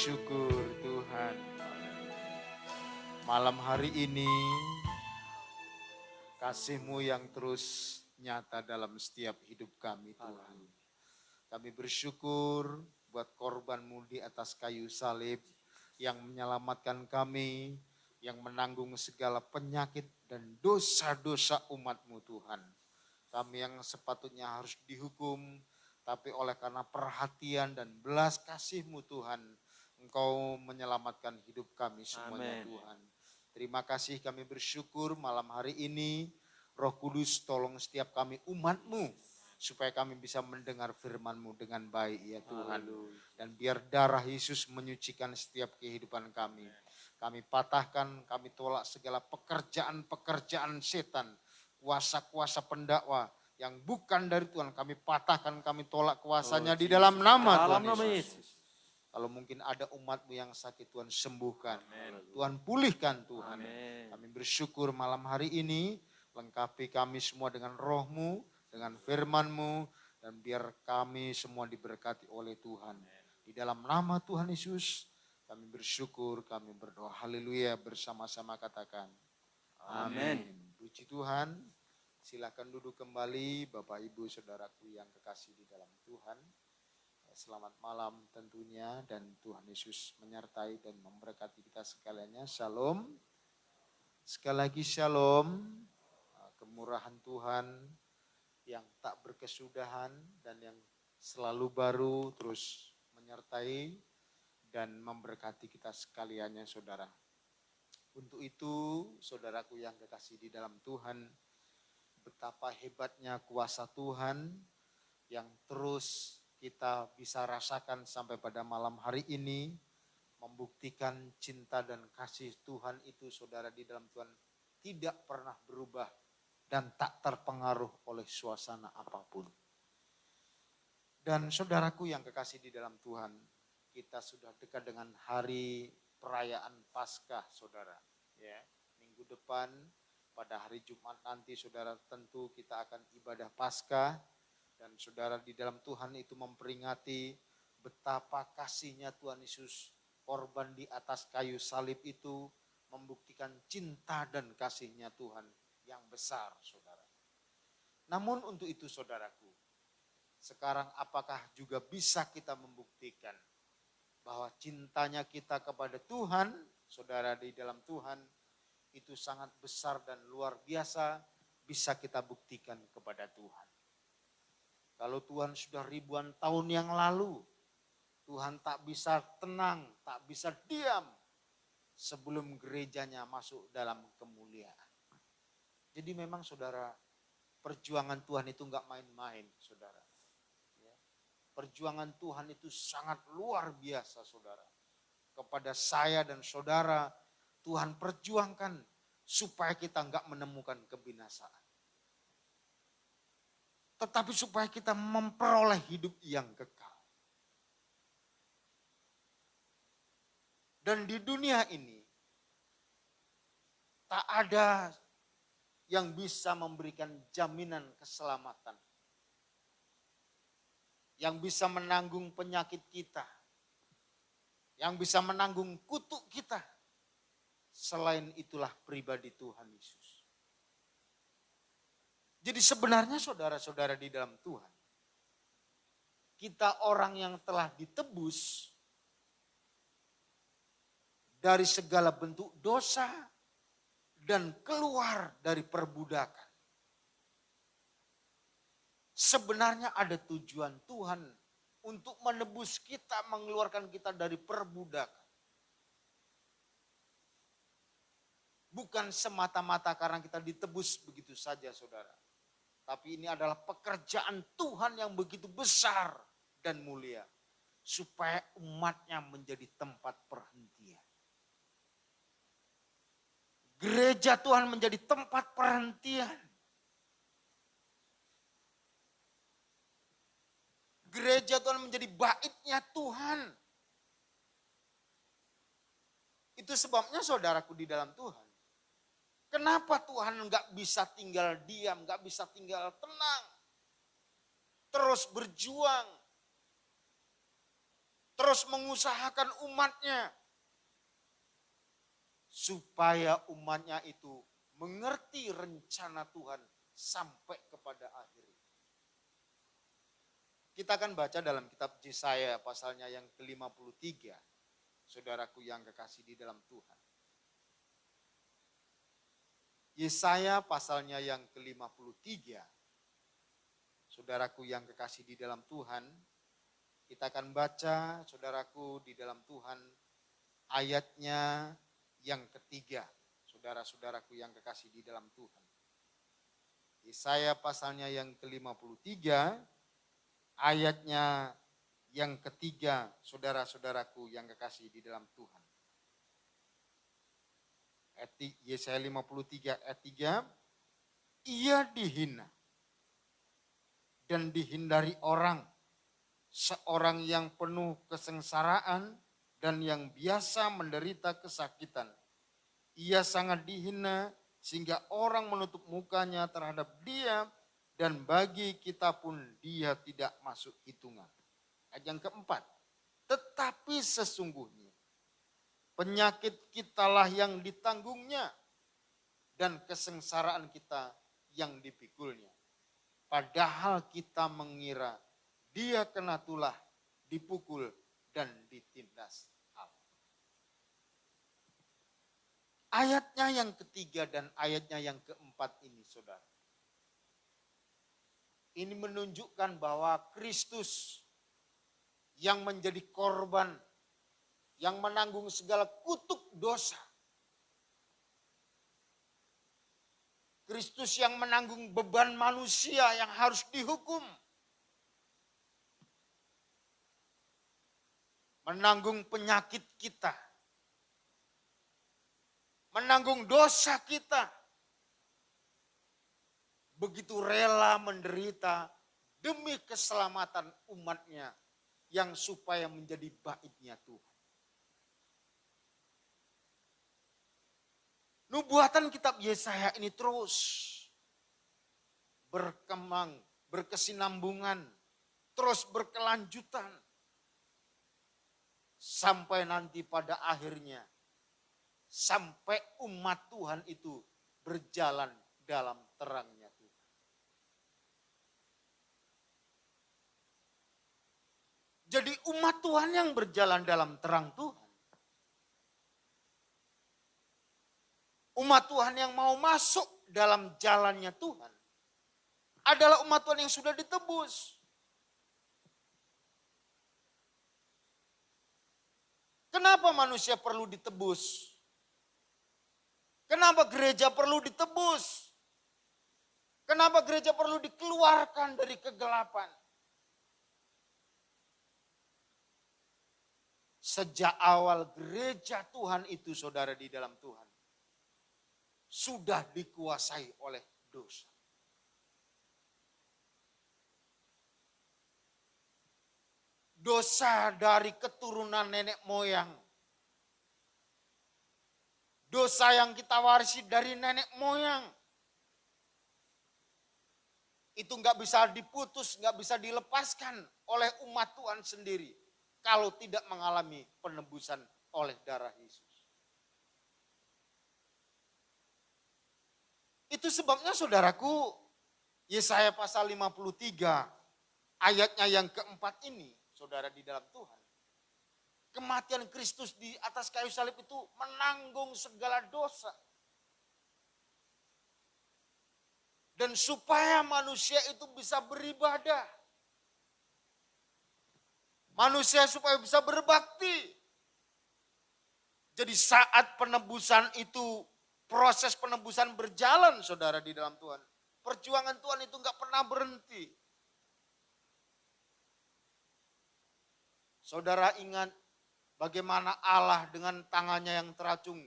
bersyukur Tuhan. Malam hari ini kasih-Mu yang terus nyata dalam setiap hidup kami Tuhan. Kami bersyukur buat korban-Mu di atas kayu salib yang menyelamatkan kami, yang menanggung segala penyakit dan dosa-dosa umat-Mu Tuhan. Kami yang sepatutnya harus dihukum, tapi oleh karena perhatian dan belas kasih-Mu Tuhan, Engkau menyelamatkan hidup kami semuanya. Amen. Tuhan. Terima kasih, kami bersyukur malam hari ini Roh Kudus tolong setiap kami umat-Mu supaya kami bisa mendengar firman-Mu dengan baik ya Tuhan. Dan biar darah Yesus menyucikan setiap kehidupan kami. Kami patahkan, kami tolak segala pekerjaan-pekerjaan setan, kuasa-kuasa pendakwa yang bukan dari Tuhan. Kami patahkan, kami tolak kuasanya di dalam nama Tuhan Yesus. Kalau mungkin ada umat-Mu yang sakit, Tuhan sembuhkan. Amen. Tuhan pulihkan Tuhan. Amen. Kami bersyukur malam hari ini, lengkapi kami semua dengan Roh-Mu, dengan firman-Mu, dan biar kami semua diberkati oleh Tuhan. Di dalam nama Tuhan Yesus, kami bersyukur, kami berdoa. Haleluya, bersama-sama katakan. Amin. Puji Tuhan, silakan duduk kembali Bapak Ibu Saudaraku yang kekasih di dalam Tuhan. Selamat malam tentunya dan Tuhan Yesus menyertai dan memberkati kita sekaliannya. Shalom. Sekali lagi shalom. Kemurahan Tuhan yang tak berkesudahan dan yang selalu baru terus menyertai dan memberkati kita sekaliannya saudara. Untuk itu saudaraku yang kekasih di dalam Tuhan, betapa hebatnya kuasa Tuhan yang terus kita bisa rasakan sampai pada malam hari ini, membuktikan cinta dan kasih Tuhan itu saudara di dalam Tuhan tidak pernah berubah dan tak terpengaruh oleh suasana apapun. Dan saudaraku yang kekasih di dalam Tuhan, kita sudah dekat dengan hari perayaan Paskah saudara. Ya, minggu depan pada hari Jumat nanti saudara tentu kita akan ibadah Paskah. Dan saudara di dalam Tuhan itu memperingati betapa kasihnya Tuhan Yesus, korban di atas kayu salib itu membuktikan cinta dan kasihnya Tuhan yang besar saudara. Namun untuk itu saudaraku, sekarang apakah juga bisa kita membuktikan bahwa cintanya kita kepada Tuhan, saudara di dalam Tuhan itu sangat besar dan luar biasa, bisa kita buktikan kepada Tuhan. Kalau Tuhan sudah ribuan tahun yang lalu, Tuhan tak bisa tenang, tak bisa diam sebelum gerejanya masuk dalam kemuliaan. Jadi memang saudara, perjuangan Tuhan itu enggak main-main saudara. Ya. Perjuangan Tuhan itu sangat luar biasa saudara. Kepada saya dan saudara, Tuhan perjuangkan supaya kita enggak menemukan kebinasaan. Tetapi supaya kita memperoleh hidup yang kekal. Dan di dunia ini, tak ada yang bisa memberikan jaminan keselamatan. Yang bisa menanggung penyakit kita. Yang bisa menanggung kutuk kita. Selain itulah pribadi Tuhan Yesus. Jadi sebenarnya saudara-saudara di dalam Tuhan, kita orang yang telah ditebus dari segala bentuk dosa dan keluar dari perbudakan. Sebenarnya ada tujuan Tuhan untuk menebus kita, mengeluarkan kita dari perbudakan. Bukan semata-mata karena kita ditebus begitu saja saudara. Tapi ini adalah pekerjaan Tuhan yang begitu besar dan mulia. Supaya umatnya menjadi tempat perhentian. Gereja Tuhan menjadi tempat perhentian. Gereja Tuhan menjadi baitnya Tuhan. Itu sebabnya saudaraku di dalam Tuhan. Kenapa Tuhan enggak bisa tinggal diam, enggak bisa tinggal tenang. Terus berjuang. terus mengusahakan umatnya supaya umatnya itu mengerti rencana Tuhan sampai kepada akhir. Kita akan baca dalam kitab Yesaya pasalnya yang ke-53. Saudaraku yang kekasih di dalam Tuhan. Yesaya pasalnya yang ke-53. Saudaraku yang kekasih di dalam Tuhan. Kita akan baca, saudaraku di dalam Tuhan, ayatnya yang ketiga. Saudara-saudaraku yang kekasih di dalam Tuhan. Yesaya pasalnya yang ke-53, ayatnya yang ketiga, saudara-saudaraku yang kekasih di dalam Tuhan. Yesaya 53 ayat 3, ia dihina dan dihindari orang, seorang yang penuh kesengsaraan dan yang biasa menderita kesakitan. Ia sangat dihina sehingga orang menutup mukanya terhadap dia, dan bagi kita pun dia tidak masuk hitungan. Ayat yang keempat, tetapi sesungguhnya penyakit kitalah yang ditanggungnya dan kesengsaraan kita yang dipikulnya. Padahal kita mengira dia kena tulah, dipukul dan ditindas Allah. Ayatnya yang ketiga dan ayatnya yang keempat ini, saudara. Ini menunjukkan bahwa Kristus yang menjadi korban, yang menanggung segala kutuk dosa. Kristus yang menanggung beban manusia yang harus dihukum. Menanggung penyakit kita. Menanggung dosa kita. Begitu rela menderita demi keselamatan umatnya yang supaya menjadi baiknya Tuhan. Nubuatan kitab Yesaya ini terus berkembang, berkesinambungan, terus berkelanjutan. Sampai nanti pada akhirnya, sampai umat Tuhan itu berjalan dalam terangnya Tuhan. Jadi umat Tuhan yang berjalan dalam terang Tuhan. Umat Tuhan yang mau masuk dalam jalannya Tuhan adalah umat Tuhan yang sudah ditebus. Kenapa manusia perlu ditebus? Kenapa gereja perlu ditebus? Kenapa gereja perlu dikeluarkan dari kegelapan? Sejak awal gereja Tuhan itu, saudara di dalam Tuhan, sudah dikuasai oleh dosa. Dosa dari keturunan nenek moyang. Dosa yang kita warisi dari nenek moyang. Itu nggak bisa diputus, nggak bisa dilepaskan oleh umat Tuhan sendiri. Kalau tidak mengalami penebusan oleh darah Yesus. Itu sebabnya saudaraku, Yesaya pasal 53 ayatnya yang keempat ini, saudara di dalam Tuhan. Kematian Kristus di atas kayu salib itu menanggung segala dosa. Dan supaya manusia itu bisa beribadah. Manusia supaya bisa berbakti. Jadi saat penebusan itu, proses penebusan berjalan, saudara di dalam Tuhan. Perjuangan Tuhan itu gak pernah berhenti. Saudara ingat bagaimana Allah dengan tangannya yang teracung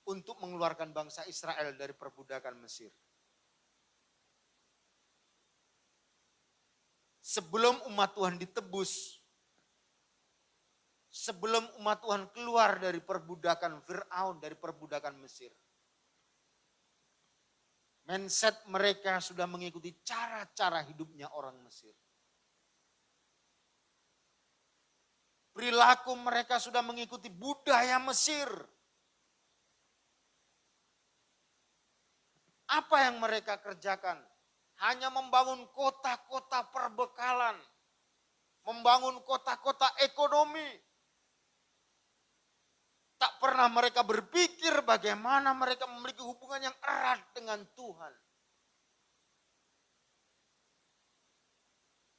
untuk mengeluarkan bangsa Israel dari perbudakan Mesir. Sebelum umat Tuhan ditebus, sebelum umat Tuhan keluar dari perbudakan Fir'aun, dari perbudakan Mesir, mindset mereka sudah mengikuti cara-cara hidupnya orang Mesir. Perilaku mereka sudah mengikuti budaya Mesir. Apa yang mereka kerjakan? Hanya membangun kota-kota perbekalan. Membangun kota-kota ekonomi. Tak pernah mereka berpikir bagaimana mereka memiliki hubungan yang erat dengan Tuhan.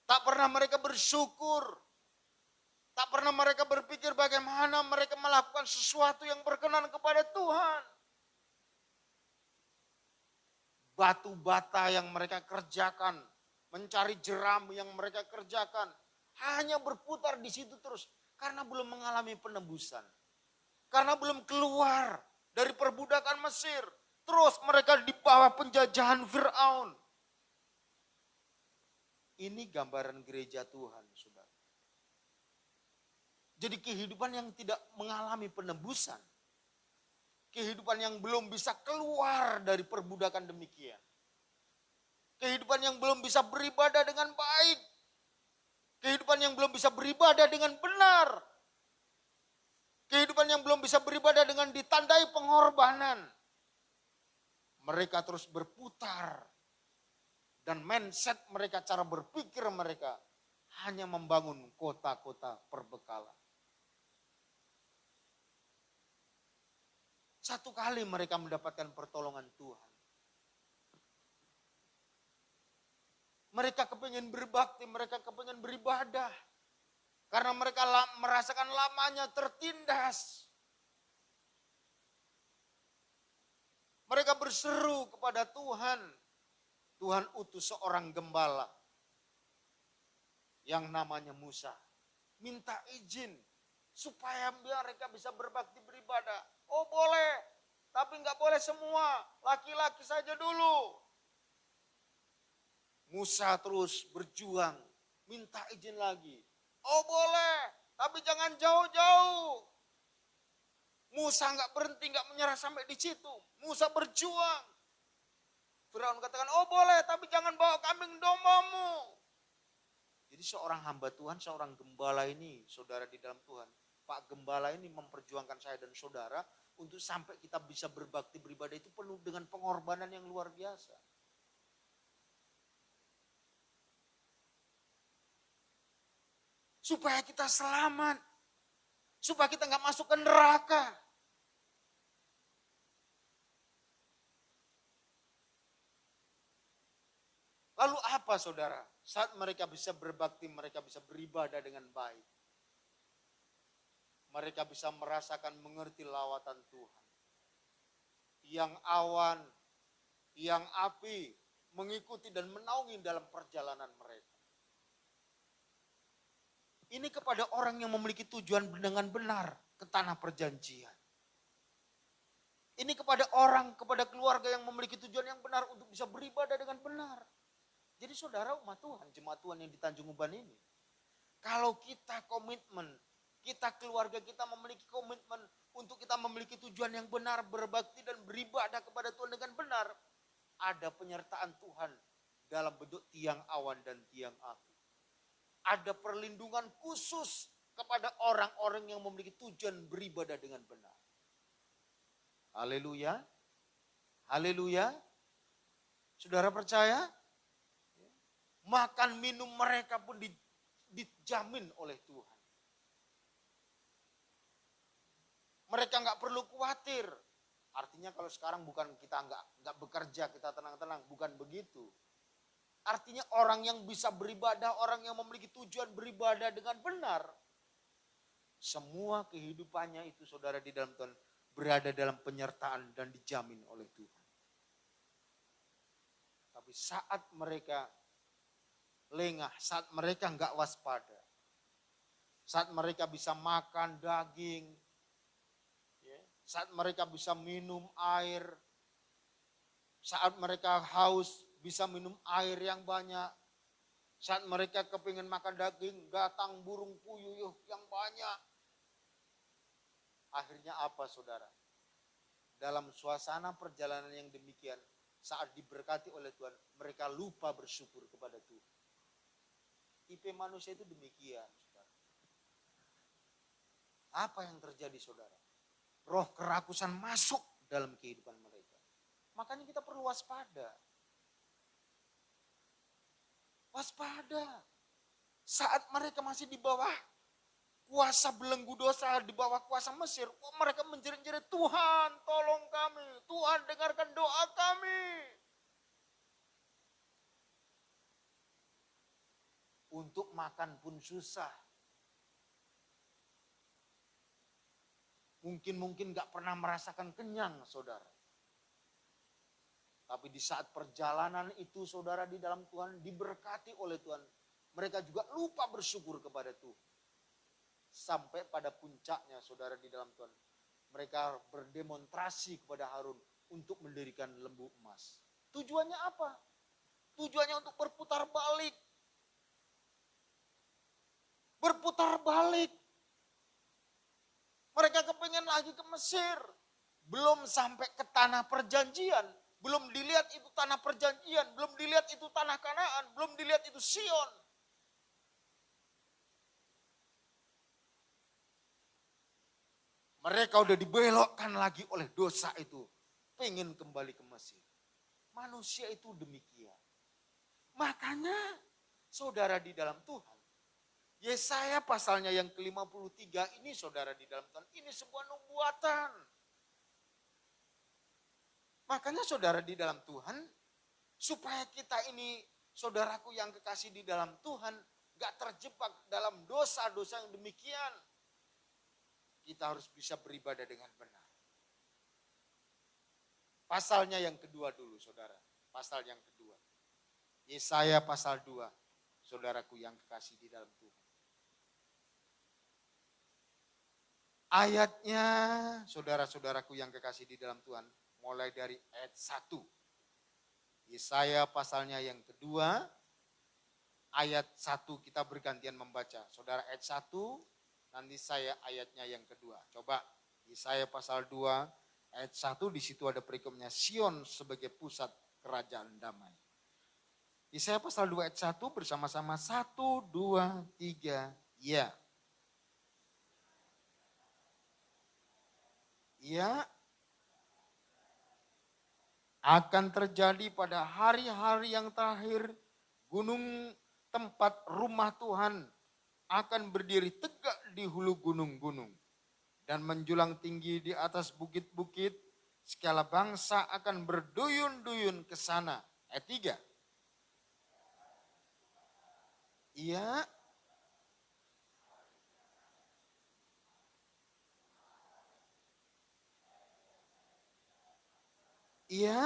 Tak pernah mereka bersyukur. Tak pernah mereka berpikir bagaimana mereka melakukan sesuatu yang berkenan kepada Tuhan. Batu bata yang mereka kerjakan, mencari jeram yang mereka kerjakan, hanya berputar di situ terus. Karena belum mengalami penebusan. Karena belum keluar dari perbudakan Mesir. Terus mereka di bawah penjajahan Firaun. Ini gambaran gereja Tuhan, saudara. Jadi kehidupan yang tidak mengalami penebusan. Kehidupan yang belum bisa keluar dari perbudakan demikian. Kehidupan yang belum bisa beribadah dengan baik. Kehidupan yang belum bisa beribadah dengan benar. Kehidupan yang belum bisa beribadah dengan ditandai pengorbanan. Mereka terus berputar. Dan mindset mereka, cara berpikir mereka hanya membangun kota-kota perbekalan. Satu kali mereka mendapatkan pertolongan Tuhan. Mereka kepingin berbakti, mereka kepingin beribadah. Karena mereka merasakan lamanya tertindas. Mereka berseru kepada Tuhan. Tuhan utus seorang gembala yang namanya Musa. Minta izin supaya mereka bisa berbakti beribadah. Oh boleh, tapi nggak boleh semua, laki-laki saja dulu. Musa terus berjuang, minta izin lagi. Oh boleh, tapi jangan jauh-jauh. Musa nggak berhenti, nggak menyerah sampai di situ. Musa berjuang. Firaun katakan, oh boleh, tapi jangan bawa kambing dombamu. Jadi seorang hamba Tuhan, seorang gembala ini, saudara di dalam Tuhan. Pak Gembala ini memperjuangkan saya dan saudara untuk sampai kita bisa berbakti beribadah itu penuh dengan pengorbanan yang luar biasa. Supaya kita selamat. Supaya kita nggak masuk ke neraka. Lalu apa saudara? Saat mereka bisa berbakti, mereka bisa beribadah dengan baik. Mereka bisa merasakan, mengerti lawatan Tuhan. Yang awan, yang api, mengikuti dan menaungi dalam perjalanan mereka. Ini kepada orang yang memiliki tujuan dengan benar ke tanah perjanjian. Ini kepada orang, kepada keluarga yang memiliki tujuan yang benar untuk bisa beribadah dengan benar. Jadi saudara umat Tuhan, jemaat Tuhan yang di Tanjung Uban ini. Kalau kita komitmen, kita keluarga kita memiliki komitmen untuk kita memiliki tujuan yang benar, berbakti dan beribadah kepada Tuhan dengan benar. Ada penyertaan Tuhan dalam bentuk tiang awan dan tiang api. Ada perlindungan khusus kepada orang-orang yang memiliki tujuan beribadah dengan benar. Haleluya. Haleluya. Saudara percaya? Makan minum mereka pun dijamin oleh Tuhan. Mereka nggak perlu khawatir. Artinya kalau sekarang bukan kita nggak bekerja, kita tenang-tenang, bukan begitu. Artinya orang yang bisa beribadah, orang yang memiliki tujuan beribadah dengan benar. Semua kehidupannya itu saudara di dalam Tuhan berada dalam penyertaan dan dijamin oleh Tuhan. Tapi saat mereka lengah, saat mereka nggak waspada, saat mereka bisa makan daging, saat mereka bisa minum air, saat mereka haus bisa minum air yang banyak, saat mereka kepingin makan daging, datang burung puyuh yang banyak. Akhirnya apa saudara? Dalam suasana perjalanan yang demikian, saat diberkati oleh Tuhan, mereka lupa bersyukur kepada Tuhan. Tipe manusia itu demikian, saudara. Apa yang terjadi saudara? Roh kerakusan masuk dalam kehidupan mereka. Makanya kita perlu waspada. Waspada. Saat mereka masih di bawah kuasa belenggu dosa, di bawah kuasa Mesir, mereka menjerit-jerit, Tuhan tolong kami, Tuhan dengarkan doa kami. Untuk makan pun susah. Mungkin gak pernah merasakan kenyang saudara. Tapi di saat perjalanan itu saudara di dalam Tuhan diberkati oleh Tuhan. Mereka juga lupa bersyukur kepada Tuhan. Sampai pada puncaknya saudara di dalam Tuhan. Mereka berdemonstrasi kepada Harun untuk mendirikan lembu emas. Tujuannya apa? Tujuannya untuk berputar balik. Berputar balik. Mereka kepengen lagi ke Mesir. Belum sampai ke tanah perjanjian. Belum dilihat itu tanah perjanjian. Belum dilihat itu tanah Kanaan. Belum dilihat itu Sion. Mereka udah dibelokkan lagi oleh dosa itu. Pengen kembali ke Mesir. Manusia itu demikian. Makanya saudara di dalam Tuhan. Yesaya pasalnya yang ke-53 ini saudara di dalam Tuhan. Ini sebuah nubuatan. Makanya saudara di dalam Tuhan. Supaya kita ini saudaraku yang kekasih di dalam Tuhan. Gak terjebak dalam dosa-dosa yang demikian. Kita harus bisa beribadah dengan benar. Pasalnya yang kedua dulu saudara. Pasal yang kedua. Yesaya pasal 2. Saudaraku yang kekasih di dalam Tuhan. Ayatnya saudara-saudaraku yang kekasih di dalam Tuhan. Mulai dari ayat 1. Yesaya pasalnya yang kedua. Ayat 1 kita bergantian membaca. Saudara ayat 1. Nanti saya ayatnya yang kedua. Coba Yesaya pasal 2 ayat 1 di situ ada perikopnya Sion sebagai pusat kerajaan damai. Yesaya pasal 2 ayat 1 bersama-sama 1, 2, 3, ya. Ya. Akan terjadi pada hari-hari yang terakhir gunung tempat rumah Tuhan akan berdiri tegak di hulu gunung-gunung dan menjulang tinggi di atas bukit-bukit. Segala bangsa akan berduyun-duyun ke sana. Ayat 3. Iya. Iya.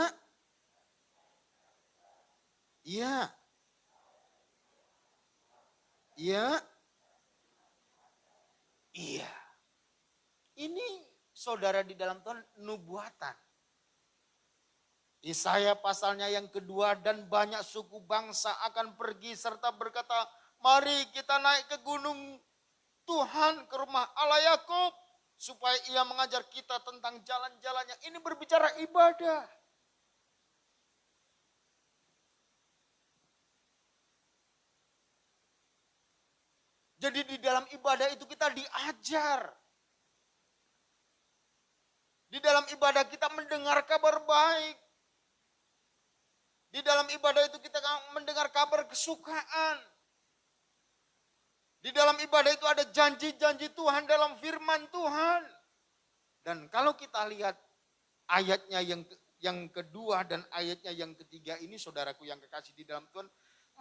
Iya. Iya. Iya. Ini saudara di dalam Tuhan nubuatan. Yesaya pasalnya yang kedua, dan banyak suku bangsa akan pergi serta berkata, mari kita naik ke gunung Tuhan, ke rumah Allah Yakub, supaya ia mengajar kita tentang jalan-jalannya. Ini berbicara ibadah. Jadi di dalam ibadah itu kita diajar. Di dalam ibadah kita mendengar kabar baik. Di dalam ibadah itu kita mendengar kabar kesukaan. Di dalam ibadah itu ada janji-janji Tuhan dalam firman Tuhan. Dan kalau kita lihat ayatnya yang kedua dan ayatnya yang ketiga ini, saudaraku yang kekasih di dalam Tuhan,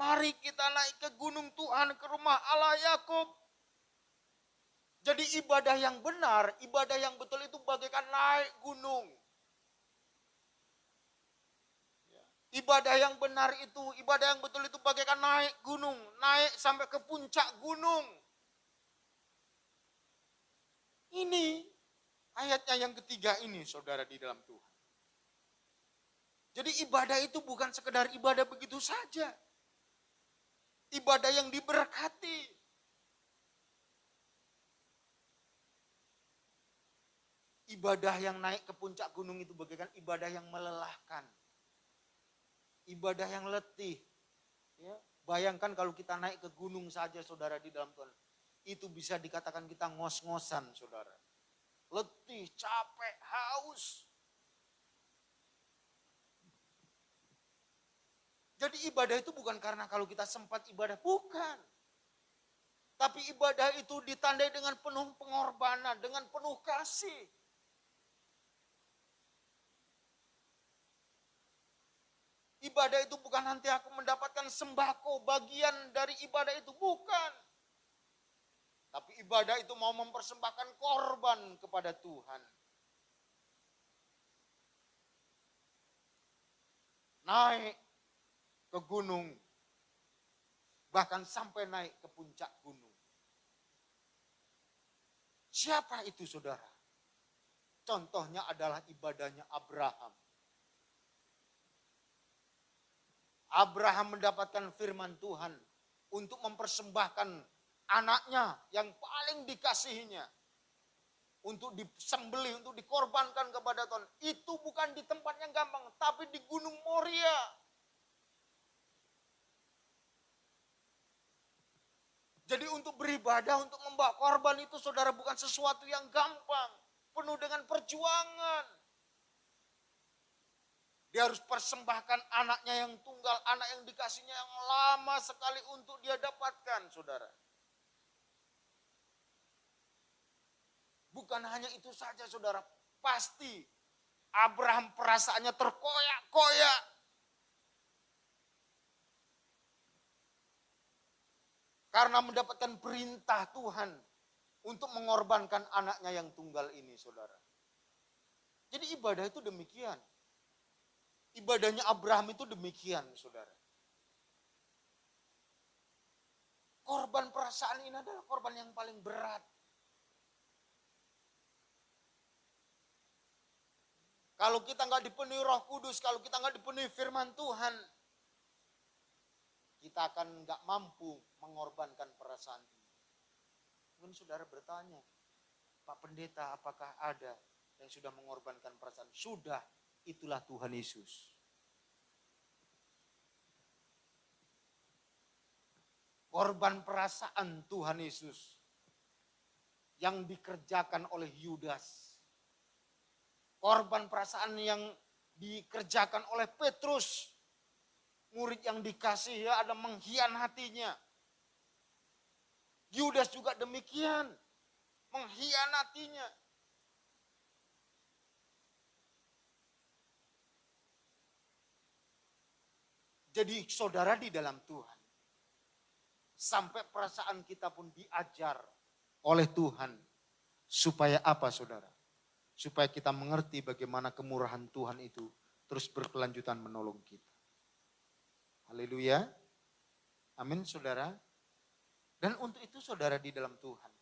mari kita naik ke gunung Tuhan, ke rumah Allah Yakub. Jadi ibadah yang benar, ibadah yang betul itu bagaikan naik gunung. Ibadah yang benar itu, ibadah yang betul itu bagaikan naik gunung. Naik sampai ke puncak gunung. Ini ayatnya yang ketiga ini saudara di dalam Tuhan. Jadi ibadah itu bukan sekedar ibadah begitu saja. Ibadah yang diberkati. Ibadah yang naik ke puncak gunung itu bagaikan ibadah yang melelahkan. Ibadah yang letih. Ya, bayangkan kalau kita naik ke gunung saja saudara di dalam Tuhan. itu bisa dikatakan kita ngos-ngosan, saudara. Letih, capek, haus. Jadi ibadah itu bukan karena kalau kita sempat ibadah, bukan. Tapi ibadah itu ditandai dengan penuh pengorbanan, dengan penuh kasih. Ibadah itu bukan nanti aku mendapatkan sembako, bagian dari ibadah itu, bukan. Tapi ibadah itu mau mempersembahkan korban kepada Tuhan. Naik ke gunung, bahkan sampai naik ke puncak gunung. Siapa itu, saudara? Contohnya adalah ibadahnya Abraham. Abraham mendapatkan firman Tuhan untuk mempersembahkan anaknya yang paling dikasihinya untuk disembelih, untuk dikorbankan kepada Tuhan. Itu bukan di tempat yang gampang, tapi di Gunung Moria. Jadi untuk beribadah, untuk membawa korban itu, saudara, bukan sesuatu yang gampang. Penuh dengan perjuangan. Dia harus persembahkan anaknya yang tunggal, anak yang dikasihnya yang lama sekali untuk dia dapatkan, saudara. Bukan hanya itu saja, saudara. Pasti Abraham perasaannya terkoyak-koyak. Karena mendapatkan perintah Tuhan untuk mengorbankan anaknya yang tunggal ini, saudara. Jadi ibadah itu demikian. Ibadahnya Abraham itu demikian, saudara. Korban perasaan ini adalah korban yang paling berat. Kalau kita nggak dipenuhi Roh Kudus, kalau kita nggak dipenuhi firman Tuhan, kita akan nggak mampu mengorbankan perasaan ini. Mungkin saudara bertanya, Pak Pendeta, apakah ada yang sudah mengorbankan perasaan? Sudah, itulah Tuhan Yesus. Korban perasaan Tuhan Yesus yang dikerjakan oleh Yudas. Korban perasaan yang dikerjakan oleh Petrus. Murid yang dikasih ya ada mengkhianatinya. Yudas juga demikian. Mengkhianatinya. Jadi saudara di dalam Tuhan. Sampai perasaan kita pun diajar oleh Tuhan. Supaya apa, saudara? Supaya kita mengerti bagaimana kemurahan Tuhan itu terus berkelanjutan menolong kita. Haleluya. Amin, saudara. Dan untuk itu, saudara, di dalam Tuhan,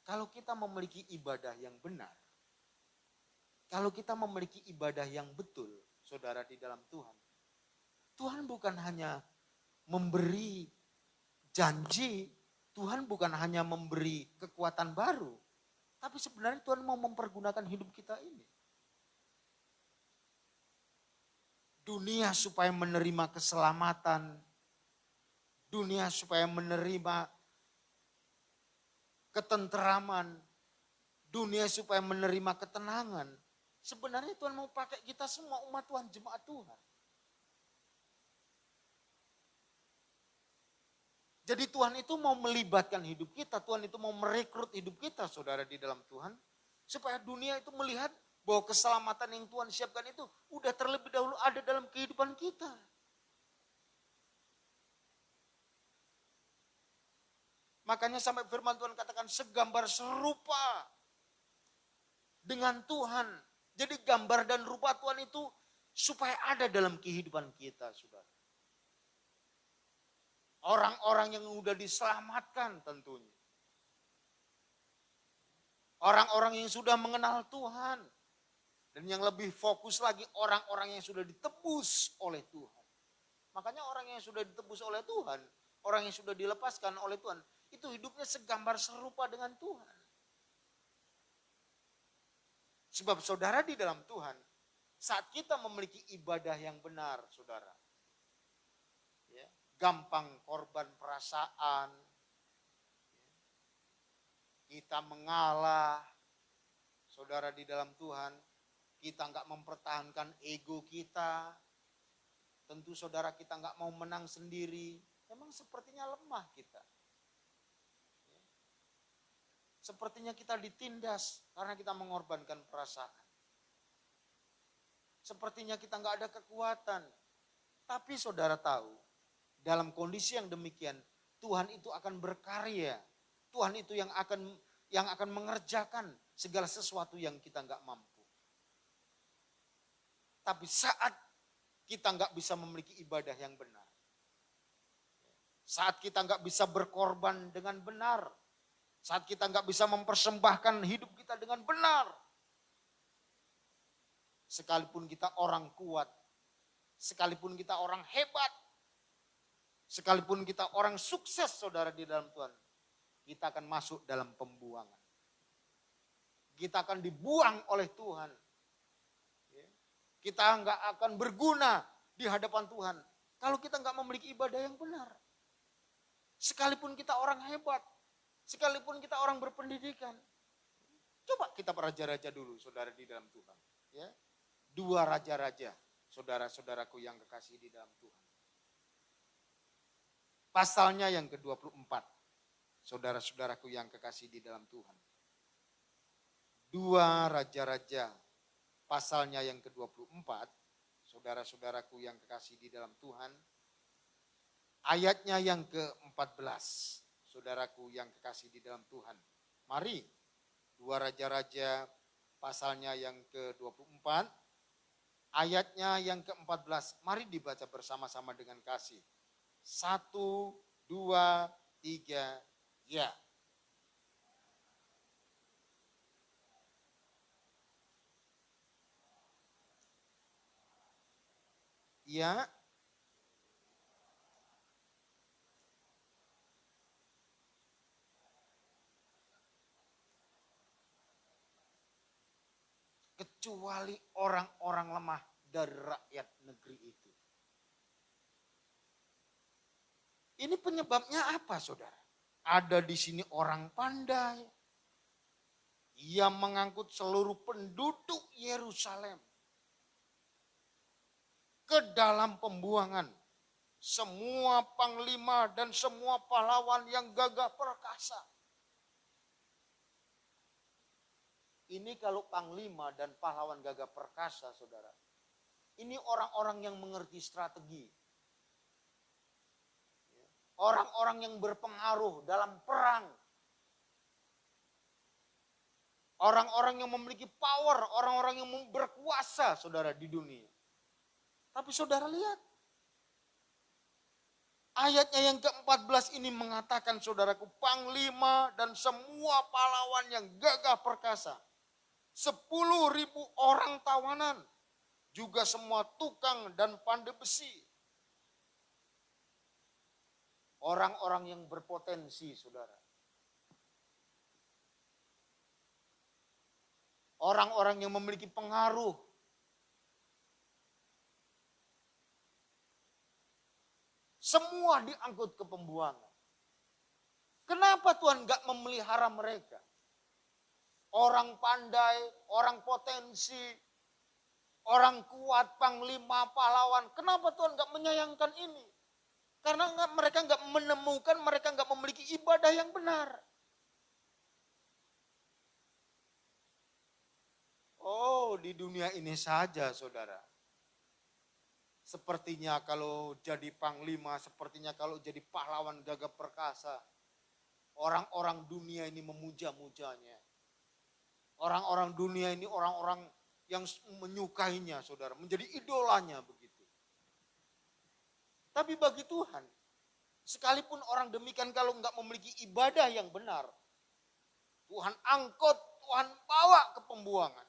kalau kita memiliki ibadah yang benar, kalau kita memiliki ibadah yang betul, saudara, di dalam Tuhan, Tuhan bukan hanya memberi janji, Tuhan bukan hanya memberi kekuatan baru, tapi sebenarnya Tuhan mau mempergunakan hidup kita ini. Dunia supaya menerima keselamatan, dunia supaya menerima ketenteraman, dunia supaya menerima ketenangan. Sebenarnya Tuhan mau pakai kita semua umat Tuhan, jemaat Tuhan. Jadi Tuhan itu mau melibatkan hidup kita, Tuhan itu mau merekrut hidup kita, saudara, di dalam Tuhan. Supaya dunia itu melihat bahwa keselamatan yang Tuhan siapkan itu udah terlebih dahulu ada dalam kehidupan kita. Makanya sampai firman Tuhan katakan segambar serupa dengan Tuhan. Jadi gambar dan rupa Tuhan itu supaya ada dalam kehidupan kita, saudara. Orang-orang yang sudah diselamatkan tentunya. Orang-orang yang sudah mengenal Tuhan. Dan yang lebih fokus lagi orang-orang yang sudah ditebus oleh Tuhan. Makanya orang yang sudah ditebus oleh Tuhan, orang yang sudah dilepaskan oleh Tuhan, itu hidupnya segambar serupa dengan Tuhan. Sebab saudara di dalam Tuhan, saat kita memiliki ibadah yang benar, saudara, gampang korban perasaan, kita mengalah, saudara di dalam Tuhan, kita nggak mempertahankan ego kita, tentu saudara kita nggak mau menang sendiri, memang sepertinya lemah kita. Sepertinya kita ditindas karena kita mengorbankan perasaan. Sepertinya kita nggak ada kekuatan. Tapi saudara tahu, dalam kondisi yang demikian, Tuhan itu akan berkarya. Tuhan itu yang akan mengerjakan segala sesuatu yang kita nggak mampu. Tapi saat kita nggak bisa memiliki ibadah yang benar, saat kita nggak bisa berkorban dengan benar, saat kita nggak bisa mempersembahkan hidup kita dengan benar, sekalipun kita orang kuat, sekalipun kita orang hebat, sekalipun kita orang sukses saudara di dalam Tuhan, kita akan masuk dalam pembuangan. Kita akan dibuang oleh Tuhan. Kita nggak akan berguna di hadapan Tuhan kalau kita nggak memiliki ibadah yang benar. Sekalipun kita orang hebat, sekalipun kita orang berpendidikan. Coba kita raja-raja dulu saudara di dalam Tuhan. Ya. 2 raja-raja, saudara-saudaraku yang kekasih di dalam Tuhan. Pasalnya yang ke-24, saudara-saudaraku yang kekasih di dalam Tuhan. 2 raja-raja, pasalnya yang ke-24, saudara-saudaraku yang kekasih di dalam Tuhan. Ayatnya yang ke-14, saudaraku yang kekasih di dalam Tuhan. Mari, 2 raja-raja pasalnya yang ke-24, ayatnya yang ke-14. Mari dibaca bersama-sama dengan kasih. 1, 2, 3, ya. Ya. Kecuali orang-orang lemah dari rakyat negeri itu. Ini penyebabnya apa saudara? Ada di sini orang pandai yang mengangkut seluruh penduduk Yerusalem ke dalam pembuangan. Semua panglima dan semua pahlawan yang gagah perkasa. Ini kalau panglima dan pahlawan gagah perkasa, saudara. Ini orang-orang yang mengerti strategi. Orang-orang yang berpengaruh dalam perang. Orang-orang yang memiliki power, orang-orang yang berkuasa, saudara, di dunia. Tapi saudara lihat. Ayatnya yang ke-14 ini mengatakan, saudaraku, panglima dan semua pahlawan yang gagah perkasa. 10.000 orang tawanan, juga semua tukang dan pandai besi. Orang-orang yang berpotensi, saudara. Orang-orang yang memiliki pengaruh. Semua diangkut ke pembuangan. Kenapa Tuhan gak memelihara mereka? Orang pandai, orang potensi, orang kuat, panglima, pahlawan. Kenapa Tuhan gak menyayangkan ini? Karena mereka gak menemukan, mereka gak memiliki ibadah yang benar. Oh, di dunia ini saja, saudara. Sepertinya kalau jadi panglima, sepertinya kalau jadi pahlawan gagah perkasa, orang-orang dunia ini memuja-mujanya. Orang-orang dunia ini orang-orang yang menyukainya, saudara. Menjadi idolanya begitu. Tapi bagi Tuhan, sekalipun orang demikian kalau nggak memiliki ibadah yang benar, Tuhan angkut, Tuhan bawa ke pembuangan.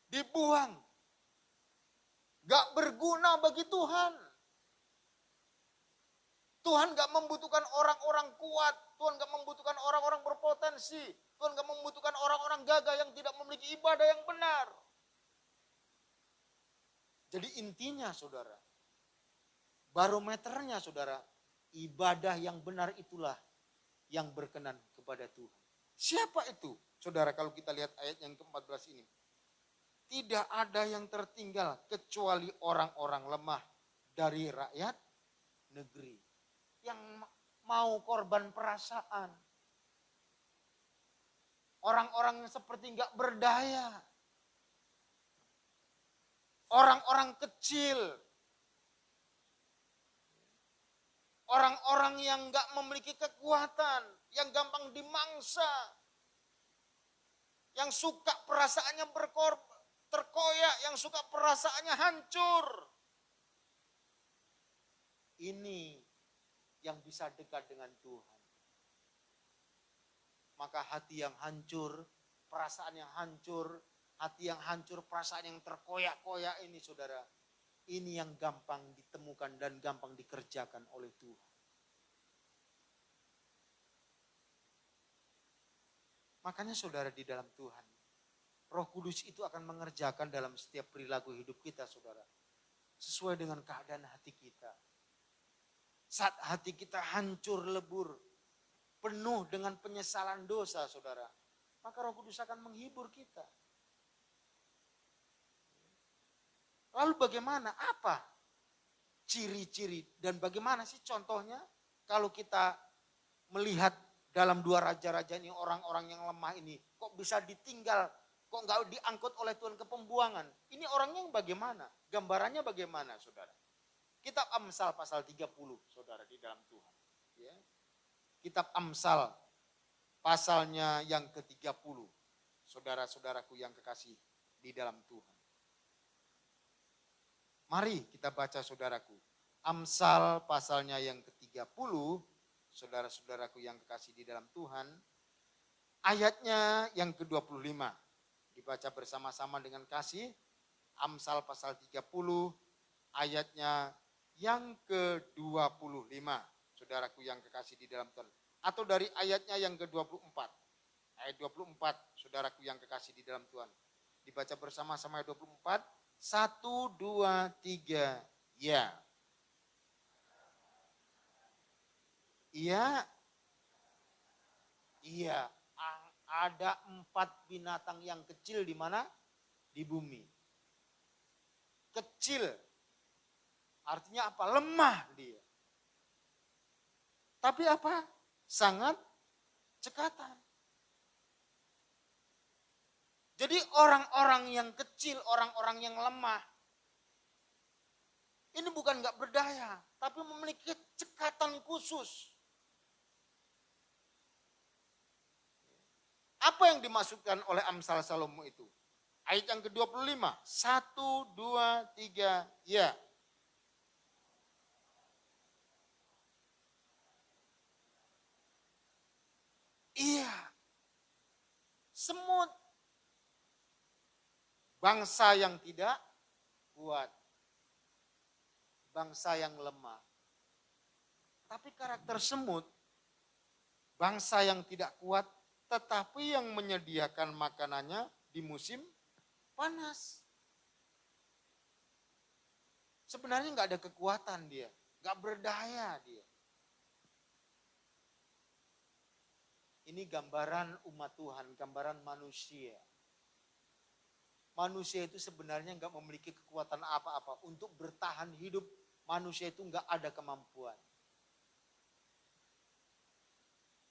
Dibuang. Gak berguna bagi Tuhan. Tuhan gak membutuhkan orang-orang kuat. Tuhan gak membutuhkan orang-orang berpotensi. Tuhan gak membutuhkan orang-orang gagah yang tidak memiliki ibadah yang benar. Jadi intinya saudara, barometernya saudara, ibadah yang benar itulah yang berkenan kepada Tuhan. Siapa itu? Saudara, kalau kita lihat ayat yang ke-14 ini. Tidak ada yang tertinggal kecuali orang-orang lemah dari rakyat negeri. Yang mau korban perasaan. Orang-orang yang seperti nggak berdaya. Orang-orang kecil. Orang-orang yang nggak memiliki kekuatan. Yang gampang dimangsa. Yang suka perasaannya terkoyak. Yang suka perasaannya hancur. Ini yang bisa dekat dengan Tuhan. Maka hati yang hancur, perasaan yang hancur, hati yang hancur, perasaan yang terkoyak-koyak ini saudara. Ini yang gampang ditemukan dan gampang dikerjakan oleh Tuhan. Makanya saudara di dalam Tuhan, Roh Kudus itu akan mengerjakan dalam setiap perilaku hidup kita saudara. Sesuai dengan keadaan hati kita. Saat hati kita hancur lebur, penuh dengan penyesalan dosa saudara. Maka Roh Kudus akan menghibur kita. Lalu bagaimana? Apa ciri-ciri dan bagaimana sih contohnya? Kalau kita melihat dalam 2 raja-raja ini orang-orang yang lemah ini. Kok bisa ditinggal? Kok nggak diangkut oleh Tuhan ke pembuangan? Ini orangnya yang bagaimana? Gambarannya bagaimana saudara? Kitab Amsal pasal 30 saudara di dalam Tuhan. Ya. Kitab Amsal pasalnya yang ke-30. Saudara-saudaraku yang kekasih di dalam Tuhan. Mari kita baca saudaraku. Amsal pasalnya yang ke-30. Saudara-saudaraku yang kekasih di dalam Tuhan. Ayatnya yang ke-25. Dibaca bersama-sama dengan kasih. Amsal pasal 30 ayatnya yang ke-25. Saudaraku yang kekasih di dalam Tuhan. Atau dari ayatnya yang ke-24. Ayat 24, saudaraku yang kekasih di dalam Tuhan. Dibaca bersama-sama ayat 24. 1, 2, 3, ya. Iya. Iya. Ada 4 binatang yang kecil di mana? Di bumi. Kecil. Artinya apa? Lemah dia. Tapi apa? Sangat cekatan. Jadi orang-orang yang kecil, orang-orang yang lemah, ini bukan gak berdaya, tapi memiliki cekatan khusus. Apa yang dimasukkan oleh Amsal Salomo itu? Ayat yang ke-25, 1, 2, 3, ya. Iya, semut. Bangsa yang tidak kuat. Bangsa yang lemah. Tapi karakter semut, bangsa yang tidak kuat, tetapi yang menyediakan makanannya di musim panas. Sebenarnya nggak ada kekuatan dia, nggak berdaya dia. Ini gambaran umat Tuhan, gambaran manusia. Manusia itu sebenarnya nggak memiliki kekuatan apa-apa. Untuk bertahan hidup, manusia itu nggak ada kemampuan.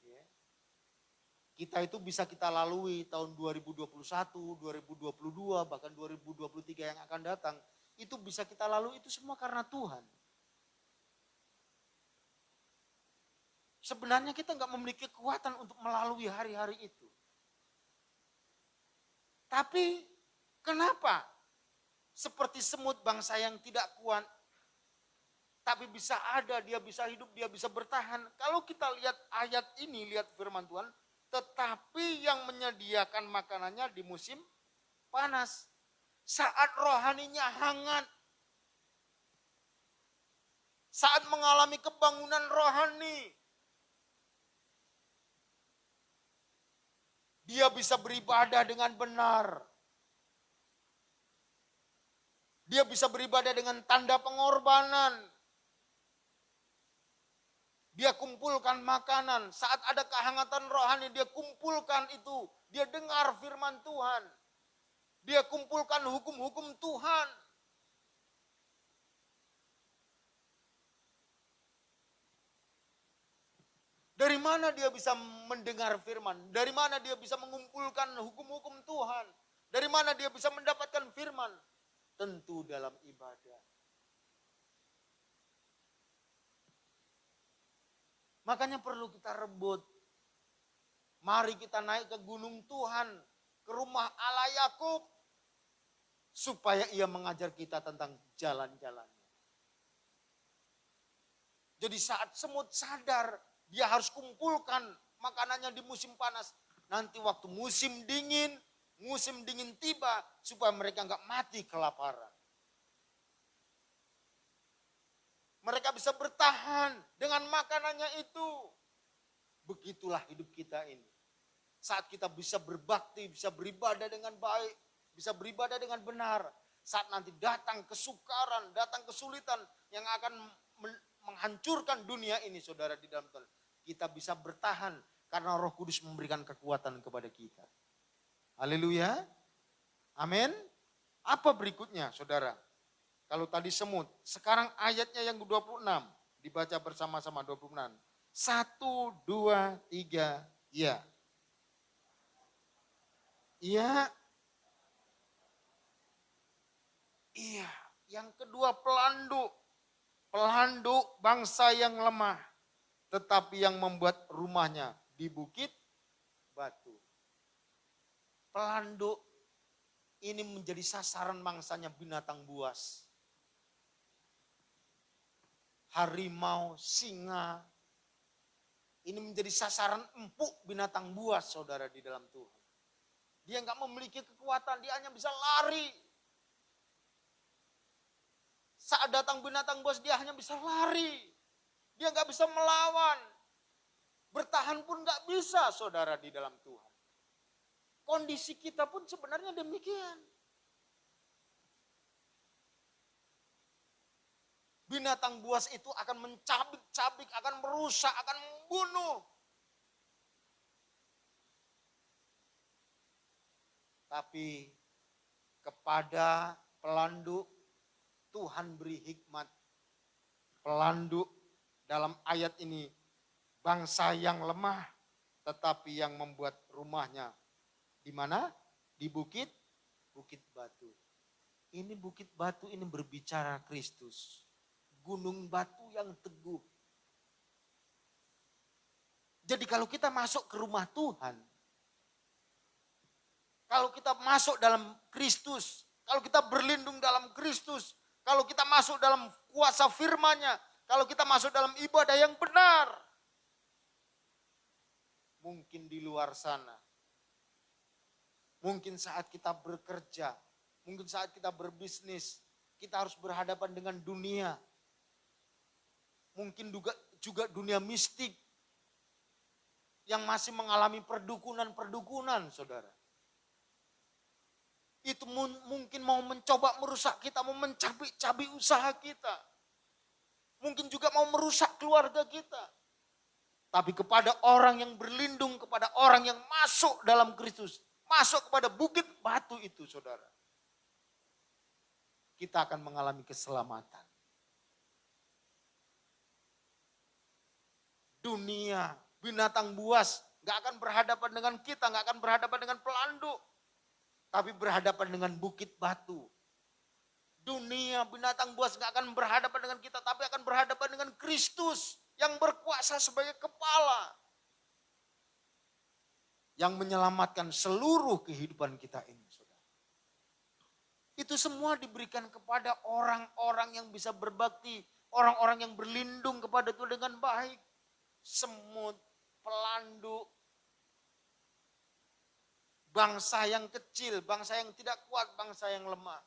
Ya. Kita itu bisa kita lalui tahun 2021, 2022, bahkan 2023 yang akan datang. Itu bisa kita lalui, itu semua karena Tuhan. Sebenarnya kita nggak memiliki kekuatan untuk melalui hari-hari itu. Tapi kenapa? Seperti semut bangsa yang tidak kuat, tapi bisa ada, dia bisa hidup, dia bisa bertahan. Kalau kita lihat ayat ini, lihat firman Tuhan, tetapi yang menyediakan makanannya di musim panas. Saat rohaninya hangat. Saat mengalami kebangunan rohani. Dia bisa beribadah dengan benar. Dia bisa beribadah dengan tanda pengorbanan. Dia kumpulkan makanan. Saat ada kehangatan rohani, dia kumpulkan itu. Dia dengar firman Tuhan. Dia kumpulkan hukum-hukum Tuhan. Dari mana dia bisa mendengar firman? Dari mana dia bisa mengumpulkan hukum-hukum Tuhan? Dari mana dia bisa mendapatkan firman? Tentu dalam ibadah. Makanya perlu kita rebut. Mari kita naik ke gunung Tuhan, ke rumah Allah Yakub, supaya ia mengajar kita tentang jalan-jalannya. Jadi saat semut sadar, dia harus kumpulkan makanannya di musim panas. Nanti waktu musim dingin tiba, supaya mereka nggak mati kelaparan. Mereka bisa bertahan dengan makanannya itu. Begitulah hidup kita ini. Saat kita bisa berbakti, bisa beribadah dengan baik, bisa beribadah dengan benar. Saat nanti datang kesukaran, datang kesulitan yang akan menghancurkan dunia ini, saudara di dalam Tuhan. Kita bisa bertahan karena Roh Kudus memberikan kekuatan kepada kita. Haleluya. Amin. Apa berikutnya, saudara? Kalau tadi semut, sekarang ayatnya yang ke-26. Dibaca bersama-sama 26. 1, 2, 3, iya. Iya. Iya. Yang kedua pelanduk. Pelanduk bangsa yang lemah. Tetapi yang membuat rumahnya di bukit batu. Pelanduk ini menjadi sasaran mangsanya binatang buas. Harimau, singa. Ini menjadi sasaran empuk binatang buas, saudara, di dalam Tuhan. Dia nggak memiliki kekuatan, dia hanya bisa lari. Saat datang binatang buas, dia hanya bisa lari. Dia nggak bisa melawan. Bertahan pun nggak bisa, saudara, di dalam Tuhan. Kondisi kita pun sebenarnya demikian. Binatang buas itu akan mencabik-cabik, akan merusak, akan membunuh. Tapi kepada pelanduk Tuhan beri hikmat. Pelanduk dalam ayat ini bangsa yang lemah tetapi yang membuat rumahnya di mana? Di bukit batu. Ini bukit batu ini berbicara Kristus. Gunung batu yang teguh. Jadi kalau kita masuk ke rumah Tuhan, kalau kita masuk dalam Kristus, kalau kita berlindung dalam Kristus, kalau kita masuk dalam kuasa firman-Nya, kalau kita masuk dalam ibadah yang benar, mungkin di luar sana, mungkin saat kita bekerja, mungkin saat kita berbisnis, kita harus berhadapan dengan dunia. Mungkin juga dunia mistik yang masih mengalami perdukunan, saudara. Itu mungkin mau mencoba merusak kita, mau mencabik-cabik usaha kita. Mungkin juga mau merusak keluarga kita. Tapi kepada orang yang berlindung, kepada orang yang masuk dalam Kristus, masuk kepada bukit batu itu, saudara, kita akan mengalami keselamatan. Dunia, binatang buas gak akan berhadapan dengan kita, gak akan berhadapan dengan pelanduk, tapi berhadapan dengan bukit batu. Dunia, binatang buas gak akan berhadapan dengan kita, tapi akan berhadapan dengan Kristus yang berkuasa sebagai kepala. Yang menyelamatkan seluruh kehidupan kita ini, saudara. Itu semua diberikan kepada orang-orang yang bisa berbakti, orang-orang yang berlindung kepada Tuhan dengan baik. Semut, pelanduk, bangsa yang kecil, bangsa yang tidak kuat, bangsa yang lemah.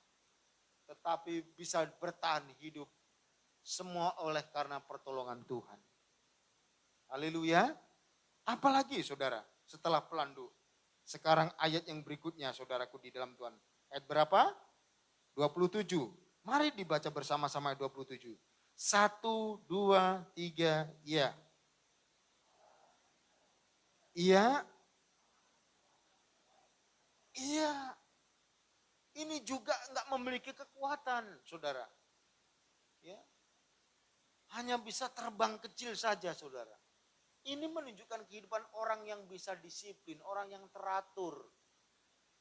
Tetapi bisa bertahan hidup. Semua oleh karena pertolongan Tuhan. Haleluya. Apalagi saudara setelah pelanduk. Sekarang ayat yang berikutnya saudaraku di dalam Tuhan. Ayat berapa? 27. Mari dibaca bersama-sama ayat 27. 1, 2, 3, ya. Iya, iya. Ini juga nggak memiliki kekuatan, saudara. Ya, hanya bisa terbang kecil saja, saudara. Ini menunjukkan kehidupan orang yang bisa disiplin, orang yang teratur,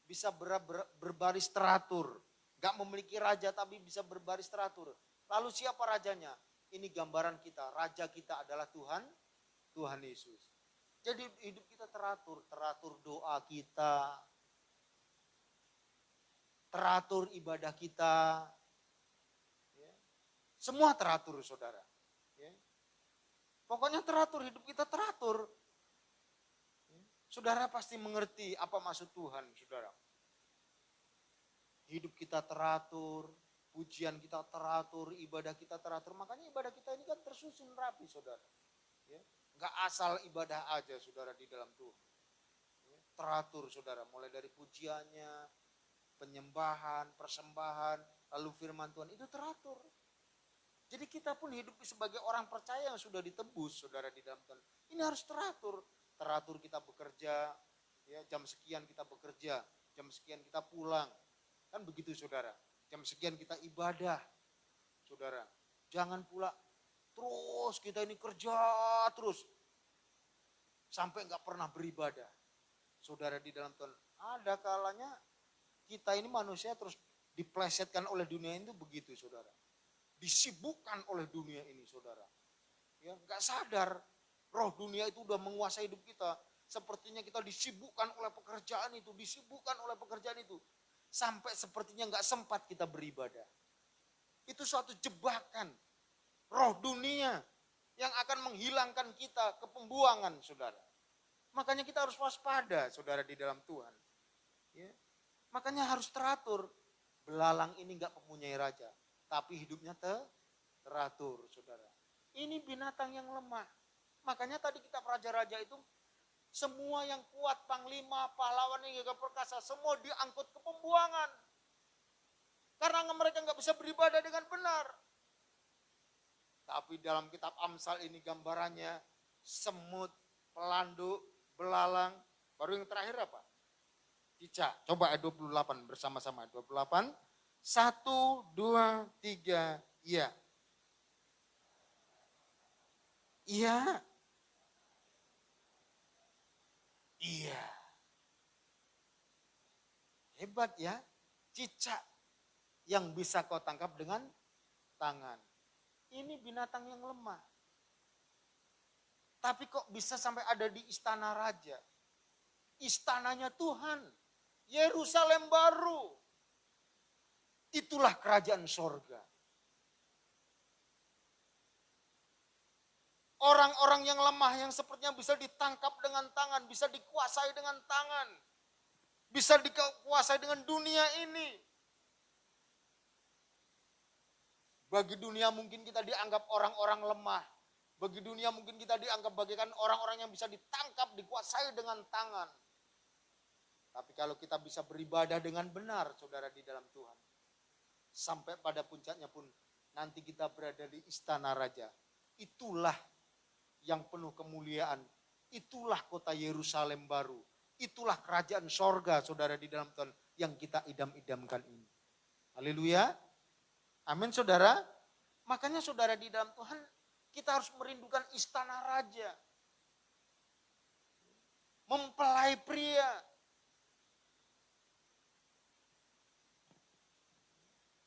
bisa berbaris teratur. Gak memiliki raja tapi bisa berbaris teratur. Lalu siapa rajanya? Ini gambaran kita, raja kita adalah Tuhan, Tuhan Yesus. Jadi hidup kita teratur, teratur doa kita, teratur ibadah kita. Ya. Semua teratur, saudara. Ya. Pokoknya teratur, hidup kita teratur. Ya. Saudara pasti mengerti apa maksud Tuhan, saudara. Hidup kita teratur, pujian kita teratur, ibadah kita teratur. Makanya ibadah kita ini kan tersusun rapi, saudara. Ya. Gak asal ibadah aja, saudara, di dalam Tuhan. Ya. Teratur, saudara. Mulai dari pujiannya, penyembahan, persembahan, lalu firman Tuhan. Itu teratur. Jadi kita pun hidup sebagai orang percaya yang sudah ditebus, saudara, di dalam Tuhan. Ini harus teratur. Teratur kita bekerja, ya, jam sekian kita bekerja, jam sekian kita pulang. Kan begitu, saudara. Jam sekian kita ibadah, saudara. Jangan pula terus kita ini kerja terus. Sampai nggak pernah beribadah. Saudara, di dalam Tuhan. Ada kalanya kita ini manusia terus diplesetkan oleh dunia itu begitu, saudara. Disibukkan oleh dunia ini, saudara. Ya, nggak sadar roh dunia itu udah menguasai hidup kita. Sepertinya kita disibukkan oleh pekerjaan itu, disibukkan oleh pekerjaan itu. Sampai sepertinya nggak sempat kita beribadah. Itu suatu jebakan roh dunia yang akan menghilangkan kita ke pembuangan, saudara. Makanya kita harus waspada, saudara, di dalam Tuhan. Ya. Makanya harus teratur. Belalang ini nggak mempunyai raja, tapi hidupnya teratur, saudara. Ini binatang yang lemah. Makanya tadi kita raja-raja itu semua yang kuat, panglima, pahlawan yang gagah perkasa, semua diangkut ke pembuangan. Karena mereka nggak bisa beribadah dengan benar. Tapi dalam kitab Amsal ini gambarannya semut, pelanduk, belalang. Baru yang terakhir apa? Cicak. Coba ayat 28 bersama-sama. 28. 1, 2, 3, iya. Iya. Iya. Hebat ya. Cicak yang bisa kau tangkap dengan tangan. Ini binatang yang lemah. Tapi kok bisa sampai ada di istana raja? Istananya Tuhan. Yerusalem baru. Itulah kerajaan sorga. Orang-orang yang lemah yang sepertinya bisa ditangkap dengan tangan, bisa dikuasai dengan tangan, bisa dikuasai dengan dunia ini. Bagi dunia mungkin kita dianggap orang-orang lemah. Bagi dunia mungkin kita dianggap bagaikan orang-orang yang bisa ditangkap, dikuasai dengan tangan. Tapi kalau kita bisa beribadah dengan benar, saudara, di dalam Tuhan. Sampai pada puncaknya pun nanti kita berada di istana raja. Itulah yang penuh kemuliaan. Itulah kota Yerusalem baru. Itulah kerajaan sorga, saudara, di dalam Tuhan yang kita idam-idamkan ini. Haleluya. Amin, saudara. Makanya saudara, di dalam Tuhan kita harus merindukan istana raja. Mempelai pria.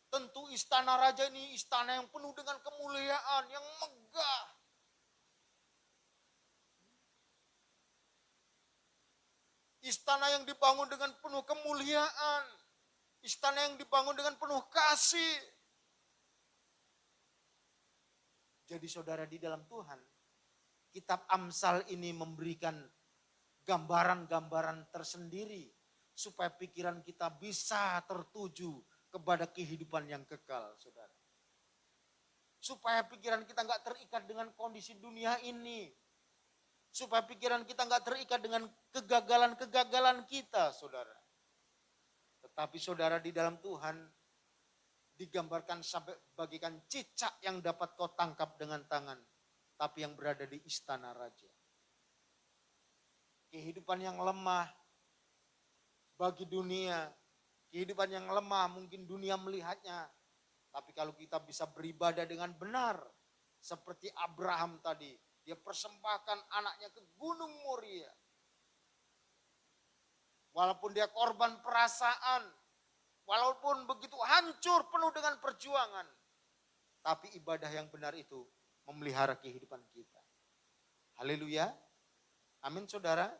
Tentu istana raja ini istana yang penuh dengan kemuliaan, yang megah. Istana yang dibangun dengan penuh kemuliaan. Istana yang dibangun dengan penuh kasih. Jadi saudara, di dalam Tuhan, kitab Amsal ini memberikan gambaran-gambaran tersendiri. Supaya pikiran kita bisa tertuju kepada kehidupan yang kekal, saudara. Supaya pikiran kita nggak terikat dengan kondisi dunia ini. Supaya pikiran kita nggak terikat dengan kegagalan-kegagalan kita, saudara. Tetapi saudara, di dalam Tuhan digambarkan sampai bagikan cicak yang dapat kau tangkap dengan tangan, tapi yang berada di istana raja. kehidupan yang lemah bagi dunia, kehidupan yang lemah mungkin dunia melihatnya. Tapi kalau kita bisa beribadah dengan benar, seperti Abraham tadi, dia persembahkan anaknya ke Gunung Moria. Walaupun dia korban perasaan, walaupun begitu hancur penuh dengan perjuangan, tapi ibadah yang benar itu memelihara kehidupan kita. Haleluya. Amin saudara.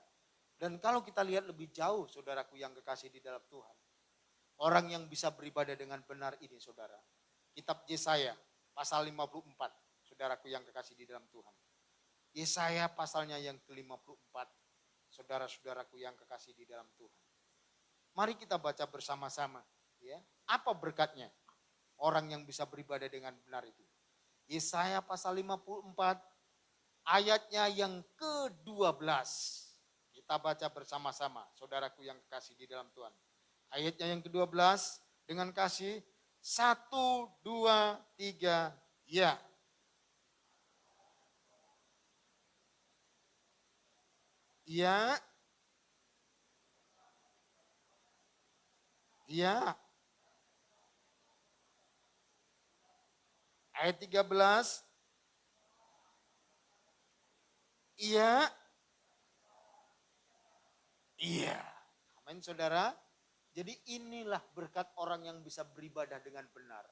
Dan kalau kita lihat lebih jauh saudaraku yang kekasih di dalam Tuhan. Orang yang bisa beribadah dengan benar ini saudara. Kitab Yesaya pasal 54. Saudaraku yang kekasih di dalam Tuhan. Yesaya pasalnya yang ke-54. Saudara-saudaraku yang kekasih di dalam Tuhan. Mari kita baca bersama-sama. Ya. Apa berkatnya? Orang yang bisa beribadah dengan benar itu. Yesaya pasal 54 ayatnya yang ke-12. Kita baca bersama-sama, saudaraku yang kekasih di dalam Tuhan. Ayatnya yang ke-12 dengan kasih 1, 2, 3, ya. Ya. Ya. Ayat 13. Iya. Iya. Amin saudara. Jadi inilah berkat orang yang bisa beribadah dengan benar.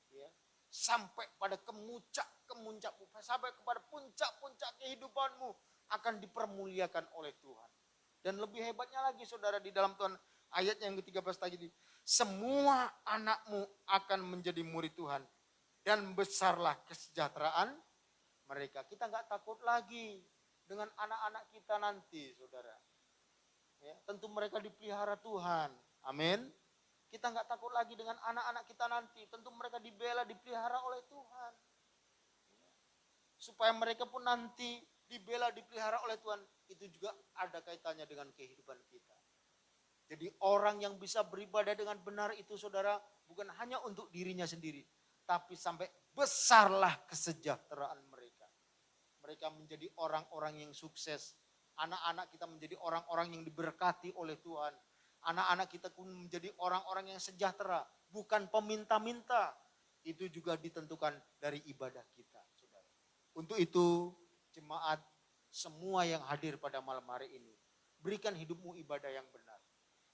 Ya. Sampai pada kemuncakmu, sampai kepada puncak-puncak kehidupanmu akan dipermuliakan oleh Tuhan. Dan lebih hebatnya lagi saudara di dalam Tuhan, ayat yang ke-13 tadi, semua anakmu akan menjadi murid Tuhan dan besarlah kesejahteraan mereka. Kita nggak takut lagi dengan anak-anak kita nanti saudara. Ya, tentu mereka dipelihara Tuhan. Amin. Kita nggak takut lagi dengan anak-anak kita nanti. Tentu mereka dibela, dipelihara oleh Tuhan. Supaya mereka pun nanti dibela, dipelihara oleh Tuhan. Itu juga ada kaitannya dengan kehidupan kita. Jadi orang yang bisa beribadah dengan benar itu saudara, bukan hanya untuk dirinya sendiri. Tapi sampai besarlah kesejahteraan mereka. Mereka menjadi orang-orang yang sukses. Anak-anak kita menjadi orang-orang yang diberkati oleh Tuhan. Anak-anak kita pun menjadi orang-orang yang sejahtera. Bukan peminta-minta. Itu juga ditentukan dari ibadah kita. Saudara. Untuk itu jemaat semua yang hadir pada malam hari ini. Berikan hidupmu ibadah yang benar.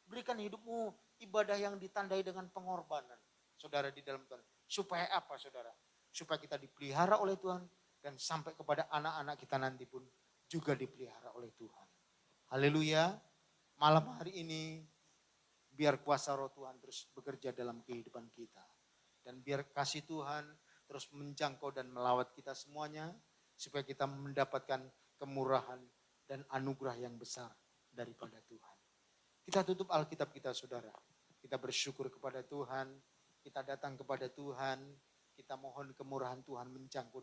Berikan hidupmu ibadah yang ditandai dengan pengorbanan. Saudara di dalam Tuhan. Supaya apa saudara? Supaya kita dipelihara oleh Tuhan. Dan sampai kepada anak-anak kita nanti pun juga dipelihara oleh Tuhan. Haleluya. Malam hari ini biar kuasa roh Tuhan terus bekerja dalam kehidupan kita. Dan biar kasih Tuhan terus menjangkau dan melawat kita semuanya. Supaya kita mendapatkan kemurahan dan anugerah yang besar daripada Tuhan. Kita tutup Alkitab kita saudara. Kita bersyukur kepada Tuhan. Kita datang kepada Tuhan. Kita mohon kemurahan Tuhan menjangkau